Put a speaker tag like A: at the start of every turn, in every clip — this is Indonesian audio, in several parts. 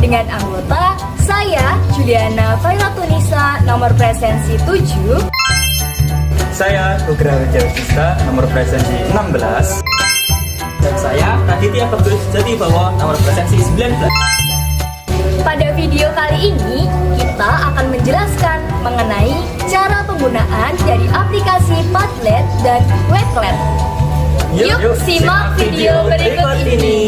A: dengan anggota saya, Juliana Fairatunisa, nomor presensi 7.
B: Saya Nugraha Widyawardista, nomor presensi 16.
C: Dan saya Raditya Bagus Jatibawa, nomor presensi 19.
A: Pada video kali ini, kita akan menjelaskan mengenai cara penggunaan dari aplikasi Padlet dan Quizlet. Yuk simak video berikut ini.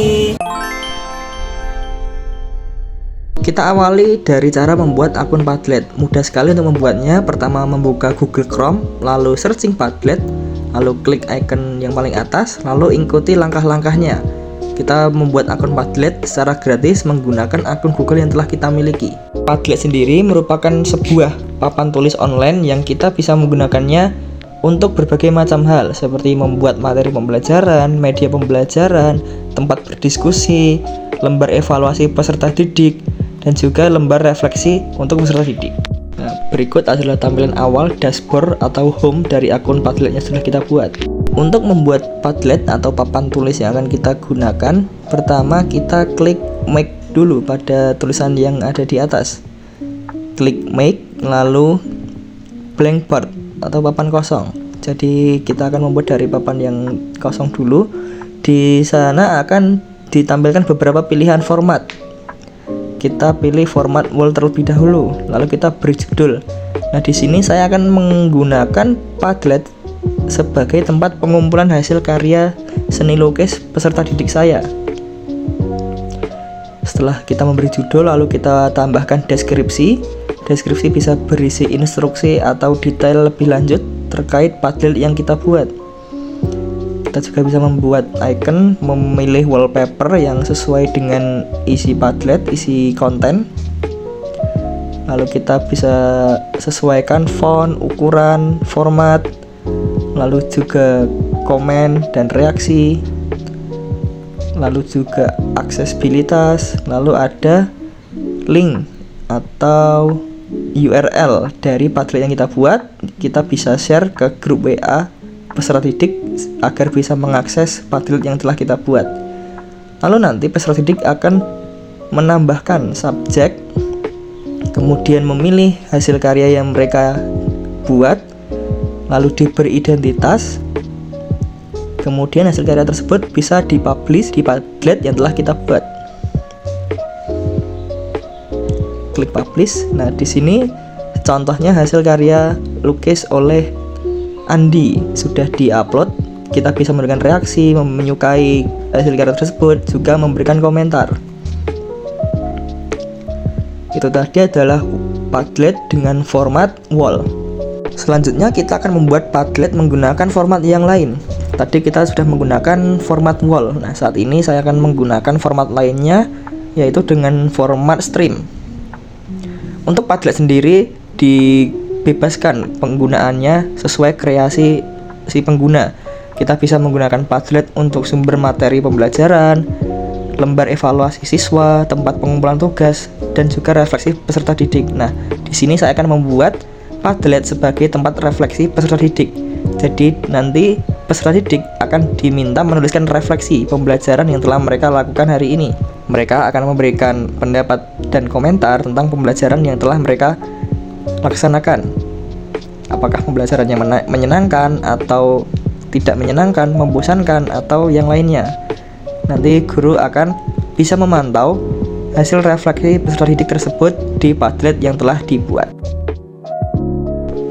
D: Kita awali dari cara membuat akun Padlet. Mudah sekali untuk membuatnya. Pertama, membuka Google Chrome, lalu searching Padlet, lalu klik icon yang paling atas, lalu ikuti langkah-langkahnya. Kita membuat akun Padlet secara gratis menggunakan akun Google yang telah kita miliki. Padlet sendiri merupakan sebuah papan tulis online yang kita bisa menggunakannya untuk berbagai macam hal, seperti membuat materi pembelajaran, media pembelajaran, tempat berdiskusi, lembar evaluasi peserta didik, dan juga lembar refleksi untuk peserta didik. Nah, berikut adalah tampilan awal dashboard atau home dari akun Padlet yang sudah kita buat. Untuk membuat Padlet atau papan tulis yang akan kita gunakan, pertama kita klik make dulu pada tulisan yang ada di atas. Klik make, lalu blank board atau papan kosong. Jadi kita akan membuat dari papan yang kosong dulu. Di sana akan ditampilkan beberapa pilihan format. Kita pilih format wall terlebih dahulu, lalu kita beri judul. Nah, di sini saya akan menggunakan Padlet sebagai tempat pengumpulan hasil karya seni lukis peserta didik saya. Setelah kita memberi judul, lalu kita tambahkan deskripsi. Deskripsi bisa berisi instruksi atau detail lebih lanjut terkait Padlet yang kita buat. Kita juga bisa membuat icon, memilih wallpaper yang sesuai dengan isi Padlet, isi konten. Lalu kita bisa sesuaikan font, ukuran, format, lalu juga komen dan reaksi, lalu juga aksesibilitas, lalu ada link atau URL dari Padlet yang kita buat. Kita bisa share ke grup WA peserta didik agar bisa mengakses Padlet yang telah kita buat. Lalu nanti peserta didik akan menambahkan subjek, kemudian memilih hasil karya yang mereka buat, lalu diberi identitas, kemudian hasil karya tersebut bisa dipublish di Padlet yang telah kita buat. Klik publish. Nah, di sini contohnya hasil karya lukis oleh Andi sudah diupload. Kita bisa memberikan reaksi, menyukai hasil karya tersebut, juga memberikan komentar. Itu tadi adalah Padlet dengan format wall. Selanjutnya kita akan membuat Padlet menggunakan format yang lain. Tadi kita sudah menggunakan format wall. Nah, saat ini saya akan menggunakan format lainnya, yaitu dengan format stream. Untuk Padlet sendiri dibebaskan penggunaannya sesuai kreasi si pengguna. Kita bisa menggunakan Padlet untuk sumber materi pembelajaran, lembar evaluasi siswa, tempat pengumpulan tugas, dan juga refleksi peserta didik. Nah, di sini saya akan membuat Padlet sebagai tempat refleksi peserta didik. Jadi nanti peserta didik akan diminta menuliskan refleksi pembelajaran yang telah mereka lakukan hari ini. Mereka akan memberikan pendapat dan komentar tentang pembelajaran yang telah mereka laksanakan. Apakah pembelajarannya menyenangkan atau tidak menyenangkan, membosankan, atau yang lainnya. Nanti guru akan bisa memantau hasil refleksi peserta didik tersebut di Padlet yang telah dibuat.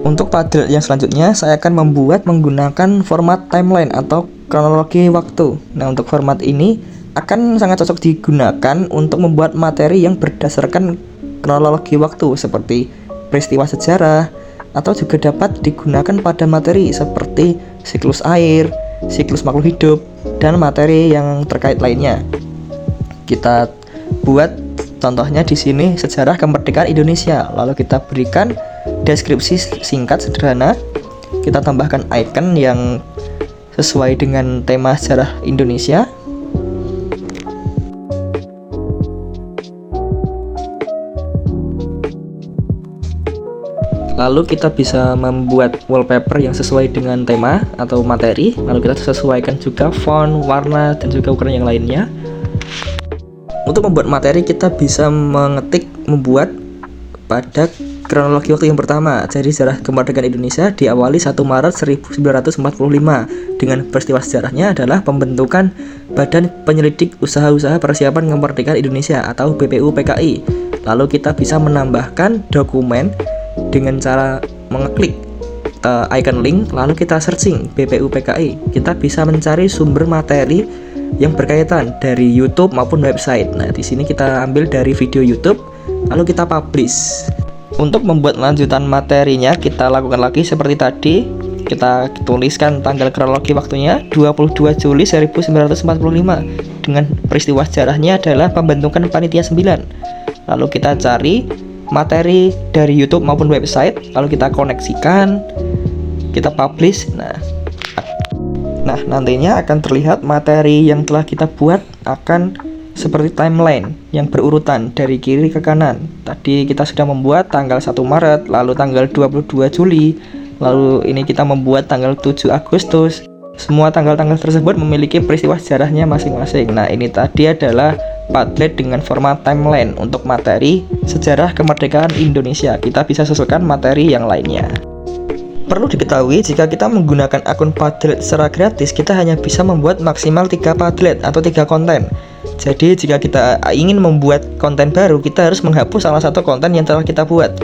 D: Untuk Padlet yang selanjutnya, saya akan membuat menggunakan format timeline atau kronologi waktu. Nah, untuk format ini akan sangat cocok digunakan untuk membuat materi yang berdasarkan kronologi waktu, seperti peristiwa sejarah, atau juga dapat digunakan pada materi seperti siklus air, siklus makhluk hidup, dan materi yang terkait lainnya. Kita buat contohnya di sini sejarah kemerdekaan Indonesia. Lalu kita berikan deskripsi singkat sederhana. Kita tambahkan icon yang sesuai dengan tema sejarah Indonesia. Lalu kita bisa membuat wallpaper yang sesuai dengan tema atau materi. Lalu kita sesuaikan juga font, warna, dan juga ukuran yang lainnya. Untuk membuat materi kita bisa membuat pada kronologi waktu yang pertama. Jadi sejarah kemerdekaan Indonesia diawali 1 Maret 1945 dengan peristiwa sejarahnya adalah pembentukan Badan Penyelidik Usaha-usaha Persiapan Kemerdekaan Indonesia atau BPUPKI. Lalu kita bisa menambahkan dokumen dengan cara mengeklik icon link, lalu kita searching BPUPKI. Kita bisa mencari sumber materi yang berkaitan dari YouTube maupun website. Nah, di sini kita ambil dari video YouTube, lalu kita publish. Untuk membuat lanjutan materinya, kita lakukan lagi seperti tadi. Kita tuliskan tanggal kronologi waktunya 22 Juli 1945 dengan peristiwa sejarahnya adalah pembentukan panitia 9. Lalu kita cari materi dari YouTube maupun website, lalu kita koneksikan, kita publish. Nah, nantinya akan terlihat materi yang telah kita buat akan seperti timeline yang berurutan dari kiri ke kanan. Tadi kita sudah membuat tanggal 1 Maret, lalu tanggal 22 Juli, lalu ini kita membuat tanggal 7 Agustus. Semua tanggal-tanggal tersebut memiliki peristiwa sejarahnya masing-masing. Nah, ini tadi adalah Padlet dengan format timeline untuk materi sejarah kemerdekaan Indonesia. Kita bisa sesuaikan materi yang lainnya. Perlu diketahui, jika kita menggunakan akun Padlet secara gratis, kita hanya bisa membuat maksimal 3 Padlet atau 3 konten. Jadi jika kita ingin membuat konten baru, kita harus menghapus salah satu konten yang telah kita buat.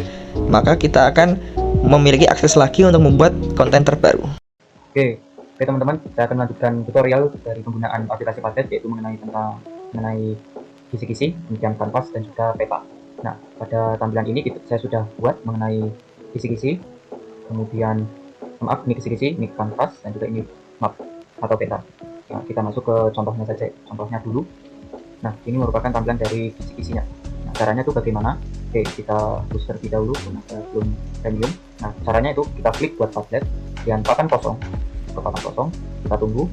D: Maka kita akan memiliki akses lagi untuk membuat konten terbaru.
E: Oke teman-teman, kita akan melanjutkan tutorial dari penggunaan aplikasi Padlet, yaitu mengenai kisi-kisi, kemudian kanvas dan juga peta. Nah, pada tampilan ini saya sudah buat mengenai kisi-kisi, kemudian maaf, ini kisi-kisi, ini kanvas, dan juga ini map atau peta. Nah, kita masuk ke contohnya saja, contohnya dulu. Nah, ini merupakan tampilan dari kisi-kisinya. Nah, caranya itu bagaimana? Oke, kita boost terlebih dahulu karena saya belum premium. Nah, caranya itu kita klik buat Padlet, dan papan kosong, kita tunggu.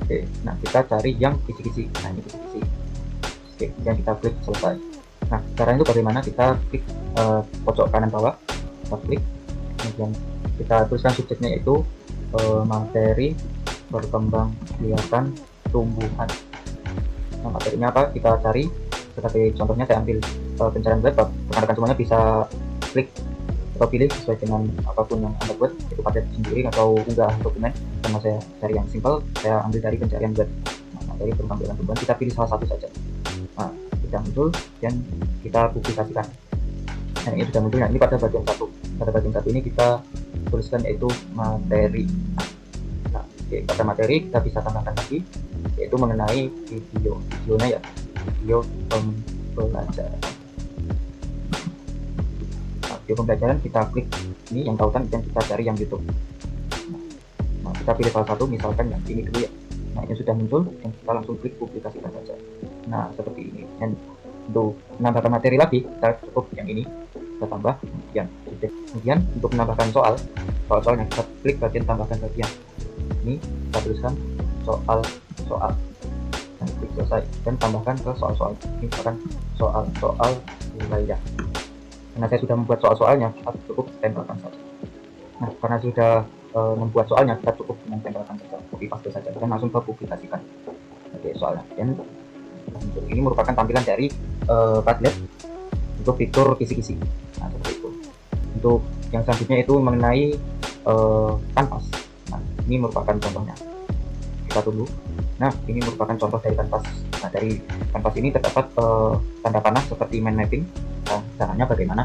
E: Oke, nah kita cari yang kisi-kisi. Nah, ini kisi-kisi. Oke, kemudian kita klik selesai. Nah, caranya itu bagaimana? Kita klik pojok kanan bawah, kita klik, kemudian kita tuliskan subjeknya itu materi berkembang biakan tumbuhan. Nah, materinya apa? Kita cari, seperti contohnya saya ambil pencarian web. Rekan-rekan semuanya bisa klik atau pilih sesuai dengan apapun yang Anda buat, itu Padlet sendiri atau unggah dokumen. Karena saya cari yang simple, saya ambil dari pencarian web. Nah, dari pengambilan tumbuhan kita pilih salah satu saja. Nah, sudah muncul dan kita publikasikan. Nah, ini sudah muncul. Nah, ini pada bagian 1. Pada bagian 1 ini kita tuliskan yaitu materi. Nah, pada materi kita bisa tambahkan lagi, yaitu mengenai videonya ya, video pembelajaran. Nah, video pembelajaran kita klik ini yang tautan dan kita cari yang YouTube. Nah, kita pilih salah satu, misalkan yang ini dulu ya. Nah, ini sudah muncul dan kita langsung klik publikasikan saja. Nah, seperti ini. Dan untuk menambahkan materi lagi, kita cukup yang ini kita tambah, kemudian untuk menambahkan soalnya kita klik bagian tambahkan bagian. Ini kita tuliskan soal. Nah, klik selesai dan tambahkan ke soal. Ini misalkan soal wilayah. Karena saya sudah membuat soalnya, kita cukup tempelkan saja. Nah, karena sudah membuat soalnya, kita cukup dengan tempelkan saja, copy paste saja dan langsung ke publikasikan. Oke, soalnya. Dan ini merupakan tampilan dari Padlet untuk fitur kisi-kisi. Nah, seperti itu. Untuk yang selanjutnya itu mengenai kanvas. Nah, ini merupakan contohnya. Kita tunggu. Nah, ini merupakan contoh dari kanvas. Nah, dari kanvas ini terdapat tanda panah seperti mind mapping. Nah, caranya bagaimana?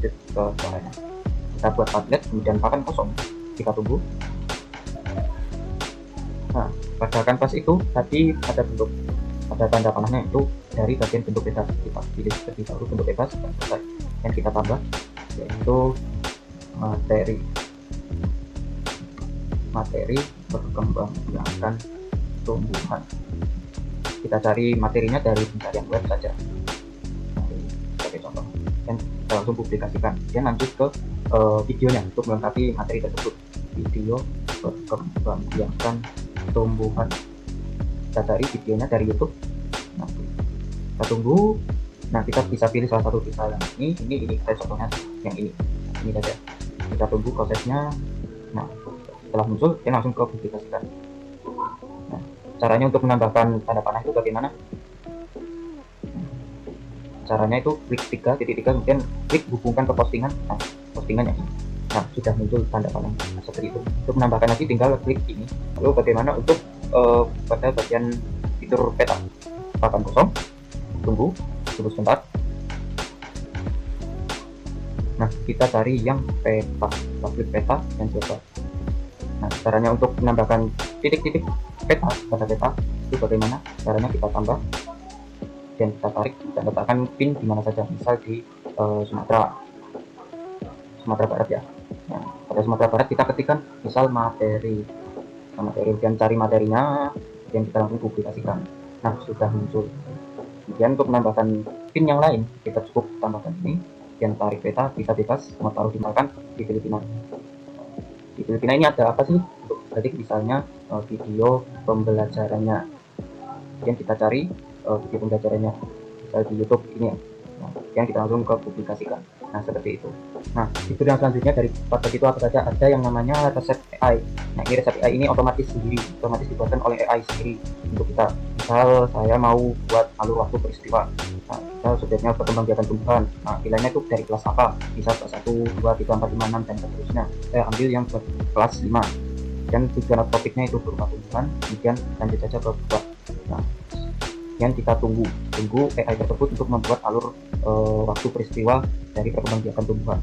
E: Ke caranya. Kita buat Padlet, kemudian papan kosong. Kita tunggu. Nah, pada kanvas itu tadi ada tanda panahnya itu dari bagian bentuk bebas. Kita pilih terlebih dahulu bentuk bebas dan selesai. Dan kita tambah yaitu materi berkembang biakan tumbuhan. Kita cari materinya dari pencarian web saja. Sebagai contoh. Dan kita langsung publikasikan. Dan lanjut ke videonya untuk melengkapi materi tersebut. Video berkembang biakan tumbuhan. Kita cari videonya dari YouTube. Nah, kita tunggu. Nah, kita bisa pilih salah satu, bisa yang ini saya contohnya yang ini saja. Kita tunggu prosesnya. Nah, setelah muncul dia langsung ke publikasikan. Nah, caranya untuk menambahkan tanda panah itu bagaimana? Caranya itu klik 3.3 kemudian klik hubungkan ke postingan. Nah, postingannya. Nah, sudah muncul tanda panah. Nah, seperti itu. Untuk menambahkan lagi tinggal klik ini. Lalu bagaimana untuk pada bagian fitur peta? Papan kosong. Tunggu sebentar. Nah, kita cari yang peta. Kita klik peta dan coba. Nah, caranya untuk menambahkan titik-titik peta pada peta itu bagaimana? Caranya kita tambah dan kita tarik dan letakkan pin di mana saja, misal di Sumatera Barat ya. Nah, pada Sumatera Barat kita ketikkan misal materi dan cari materinya dan kita langsung publikasikan. Nah, sudah muncul. Kemudian untuk menambahkan pin yang lain kita cukup tambahkan ini dan tarik peta, bisa bebas mau taruh dimakan di Filipina. Di Filipina ini ada apa sih? Untuk tadi misalnya video pembelajarannya, kemudian kita cari video pembelajarannya misal di YouTube ini ya. Nah, yang kita langsung ke publikasikan. Nah, seperti itu. Nah, itu yang selanjutnya dari Padlet itu apa saja? Ada yang namanya resep AI. Nah, ini resep AI ini otomatis dibuatkan oleh AI sendiri untuk kita. Misal saya mau buat alur waktu peristiwa. Nah, misal subjeknya perkembangbiakan tumbuhan. Nah, nilainya itu dari kelas apa? Bisa kelas 1, 2, 3, 4, 5, 6 dan seterusnya. Saya ambil yang kelas 5. Dan tujuan topiknya itu berupa tumbuhan. Kemudian lanjut saja ke buah. Nah, yang kita tunggu AI tersebut untuk membuat alur waktu peristiwa dari perkembangbiakan tumbuhan.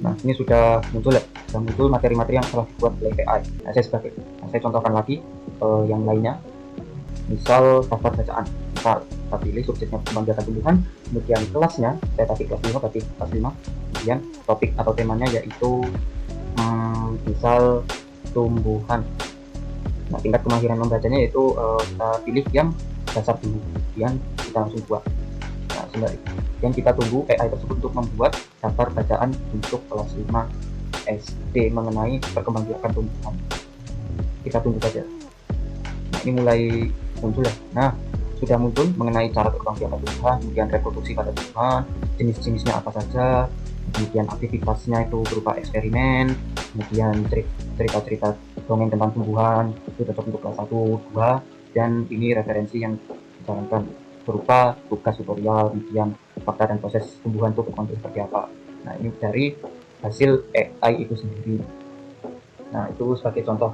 E: Nah, ini sudah muncul materi-materi yang telah dibuat oleh AI. Nah, saya contohkan lagi yang lainnya. Misal daftar bacaan. Kita pilih subjeknya perkembangbiakan tumbuhan, kemudian kelasnya saya tadi kelas 5 berarti kelas 5. Kemudian topik atau temanya yaitu misal tumbuhan. Nah, tingkat kemahiran membacanya yaitu kita pilih yang dasar dulu, kemudian kita langsung buat. Nah, sembari yang kita tunggu AI tersebut untuk membuat daftar bacaan untuk kelas 5 SD mengenai perkembangbiakan tumbuhan. Kita tunggu saja. Nah, ini mulai muncul ya. Nah, sudah muncul mengenai cara perkembangbiakan tumbuhan, kemudian reproduksi pada tumbuhan, jenis-jenisnya apa saja, kemudian aktivitasnya itu berupa eksperimen, kemudian cerita-cerita dongeng tentang tumbuhan itu cocok untuk kelas 1, 2, dan ini referensi yang dijalankan berupa tugas tutorial, kemudian fakta dan proses tumbuhan itu berkembang seperti apa. Nah, ini dari hasil AI itu sendiri. Nah, itu sebagai contoh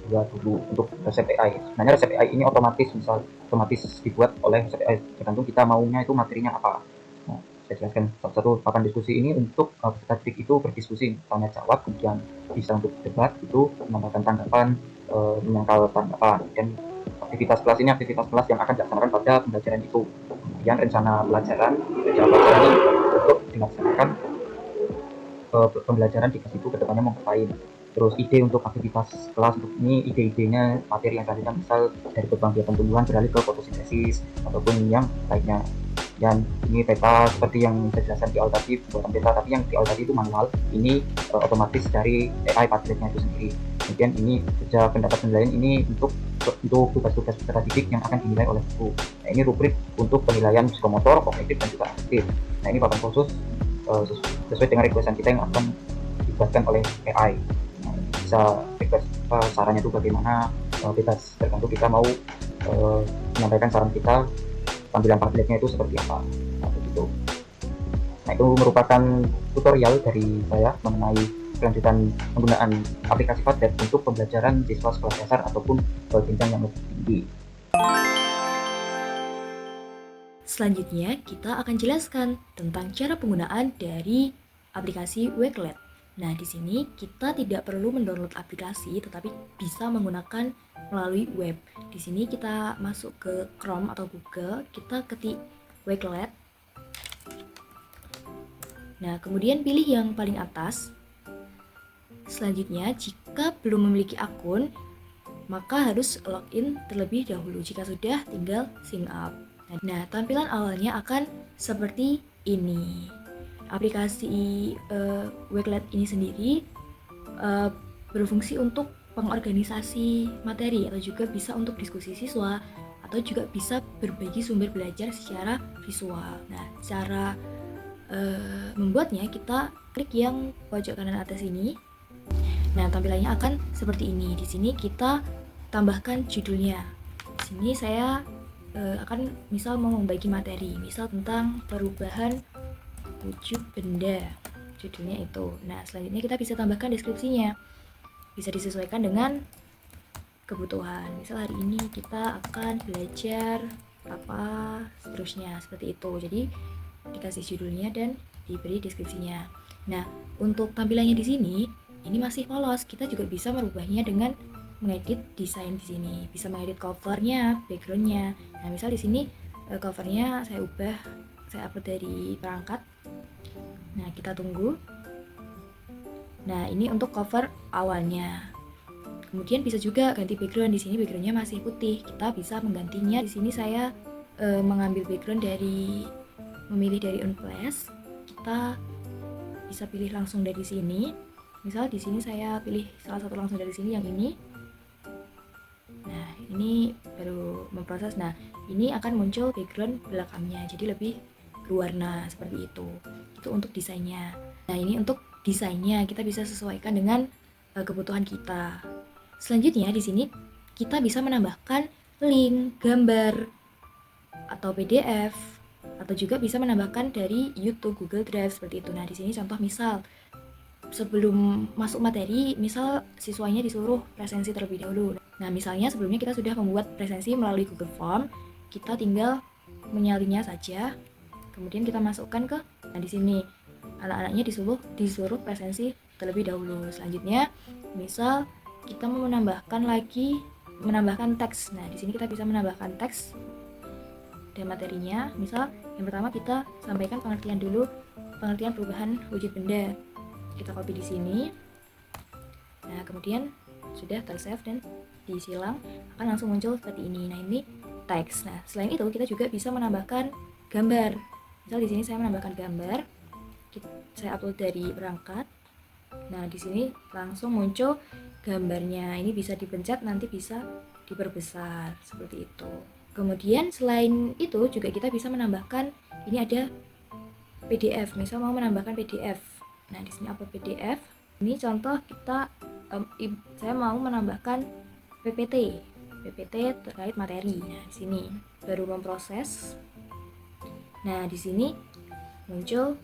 E: dulu untuk resep AI. Sebenarnya resep AI ini otomatis dibuat oleh resep AI, tergantung kita maunya itu materinya apa. Nah, saya jelaskan satu-satu papan diskusi ini untuk peserta didik itu berdiskusi, tanya jawab, kemudian bisa untuk debat itu menambahkan tanggapan, menyangkal tanggapan, dan aktivitas kelas ini aktivitas kelas yang akan dilaksanakan pada pembelajaran itu. Kemudian rencana pelajaran ini untuk dilaksanakan pembelajaran di kelas itu kedepannya mau ngapain. Terus ide untuk aktivitas kelas untuk ini, ide-idenya materi yang selanjutnya misal dari perkembangbiakan tumbuhan beralih ke fotosintesis ataupun yang lainnya. Dan ini peta seperti yang saya jelaskan di awal tadi, buatan peta, tapi yang di awal tadi itu manual, ini otomatis dari AI Padletnya itu sendiri. Kemudian ini kerja pendapat penilaian ini untuk tugas-tugas peserta didik yang akan dinilai oleh guru. Nah, ini rubrik untuk penilaian psikomotor, kognitif, dan juga afektif. Nah, ini papan khusus sesuai dengan requestan kita yang akan dibuatkan oleh AI. Nah, bisa request sarannya itu bagaimana, bebas tergantung kita mau menyampaikan saran kita, tampilan Padletnya itu seperti apa. Nah, begitu. Nah, itu merupakan tutorial dari saya mengenai kelanjutan penggunaan aplikasi Padlet untuk pembelajaran siswa sekolah dasar ataupun jenjang yang lebih tinggi.
A: Selanjutnya, kita akan jelaskan tentang cara penggunaan dari aplikasi Wakelet. Nah, di sini kita tidak perlu mendownload aplikasi, tetapi bisa menggunakan melalui web. Di sini kita masuk ke Chrome atau Google, kita ketik Wakelet. Nah, kemudian pilih yang paling atas. Selanjutnya, jika belum memiliki akun, maka harus login terlebih dahulu. Jika sudah, tinggal sign up. Nah, tampilan awalnya akan seperti ini. Aplikasi Wakelet ini sendiri berfungsi untuk pengorganisasi materi atau juga bisa untuk diskusi siswa atau juga bisa berbagi sumber belajar secara visual. Nah, cara membuatnya kita klik yang pojok kanan atas ini. Nah, tampilannya akan seperti ini. Di sini kita tambahkan judulnya. Di sini saya akan misal mau membagi materi, misal tentang perubahan wujud benda, judulnya itu. Nah, selanjutnya kita bisa tambahkan deskripsinya, bisa disesuaikan dengan kebutuhan. Misal hari ini kita akan belajar apa, seterusnya seperti itu. Jadi dikasih judulnya dan diberi deskripsinya. Nah, untuk tampilannya di sini ini masih polos. Kita juga bisa merubahnya dengan mengedit desain di sini. Bisa mengedit covernya, backgroundnya. Nah, misal di sini covernya saya ubah, saya upload dari perangkat. Nah, kita tunggu. Nah, ini untuk cover awalnya. Kemudian bisa juga ganti background. Di sini backgroundnya masih putih. Kita bisa menggantinya. Di sini saya mengambil background memilih dari Unsplash. Kita bisa pilih langsung dari sini. Misal di sini saya pilih salah satu langsung dari sini, yang ini. Nah, ini baru memproses. Nah, ini akan muncul background belakangnya, jadi lebih berwarna seperti itu. Itu untuk desainnya. Nah, ini untuk desainnya kita bisa sesuaikan dengan kebutuhan kita. Selanjutnya di sini kita bisa menambahkan link, gambar, atau PDF, atau juga bisa menambahkan dari YouTube, Google Drive seperti itu. Nah, di sini contoh misal sebelum masuk materi, misal siswanya disuruh presensi terlebih dahulu. Nah, misalnya sebelumnya kita sudah membuat presensi melalui Google Form, kita tinggal menyalinnya saja. Kemudian kita masukkan ke, nah di sini anak-anaknya disuruh presensi terlebih dahulu. Selanjutnya, misal kita mau menambahkan teks. Nah, di sini kita bisa menambahkan teks dan materinya. Misal yang pertama kita sampaikan pengertian perubahan wujud benda. Kita copy di sini. Nah, kemudian sudah tersave dan disilang, akan langsung muncul seperti ini. Nah, ini teks. Nah, selain itu kita juga bisa menambahkan gambar. Misal di sini saya menambahkan gambar. Saya upload dari perangkat. Nah, di sini langsung muncul gambarnya. Ini bisa dipencet, nanti bisa diperbesar seperti itu. Kemudian selain itu juga kita bisa menambahkan, ini ada PDF. Misal mau menambahkan PDF. Nah, di sini upload PDF. Ini contoh saya mau menambahkan PPT terkait materi. Nah, di sini baru memproses. Nah, di sini muncul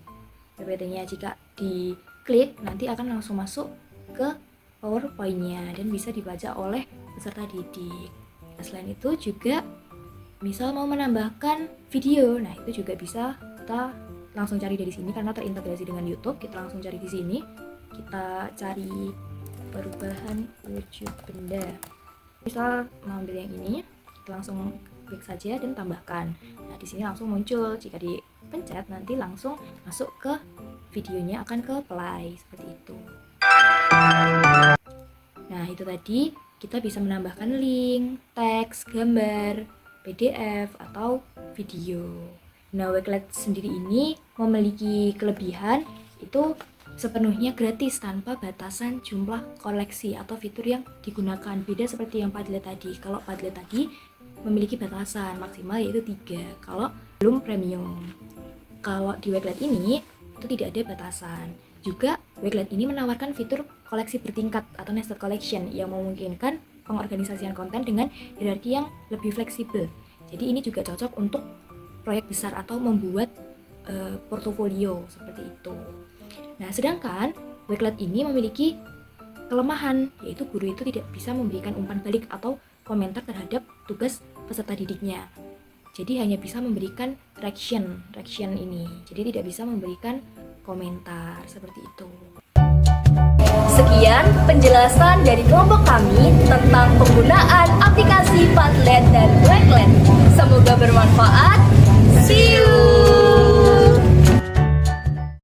A: PPT-nya. Jika diklik nanti akan langsung masuk ke PowerPoint-nya dan bisa dibaca oleh peserta didik. Nah, selain itu juga misal mau menambahkan video. Nah, itu juga bisa kita langsung cari dari sini karena terintegrasi dengan YouTube. Kita langsung cari di sini. Kita cari perubahan wujud benda. Misal mengambil yang ini, kita langsung klik saja dan tambahkan. Nah, di sini langsung muncul. Jika dipencet nanti langsung masuk ke videonya, akan ke play seperti itu. Nah, itu tadi kita bisa menambahkan link, teks, gambar, PDF atau video. Nah, Wakelet sendiri ini memiliki kelebihan itu sepenuhnya gratis tanpa batasan jumlah koleksi atau fitur yang digunakan. Beda seperti yang Padlet tadi. Kalau Padlet tadi memiliki batasan maksimal yaitu 3 kalau belum premium. Kalau di Wakelet ini itu tidak ada batasan. Juga Wakelet ini menawarkan fitur koleksi bertingkat atau nested collection yang memungkinkan pengorganisasian konten dengan hierarki yang lebih fleksibel. Jadi ini juga cocok untuk proyek besar atau membuat portofolio seperti itu. Nah, sedangkan Wakelet ini memiliki kelemahan, yaitu guru itu tidak bisa memberikan umpan balik atau komentar terhadap tugas peserta didiknya. Jadi hanya bisa memberikan reaction ini. Jadi tidak bisa memberikan komentar seperti itu.
F: Sekian penjelasan dari kelompok kami tentang penggunaan aplikasi Padlet dan Wakelet. Semoga bermanfaat. See you!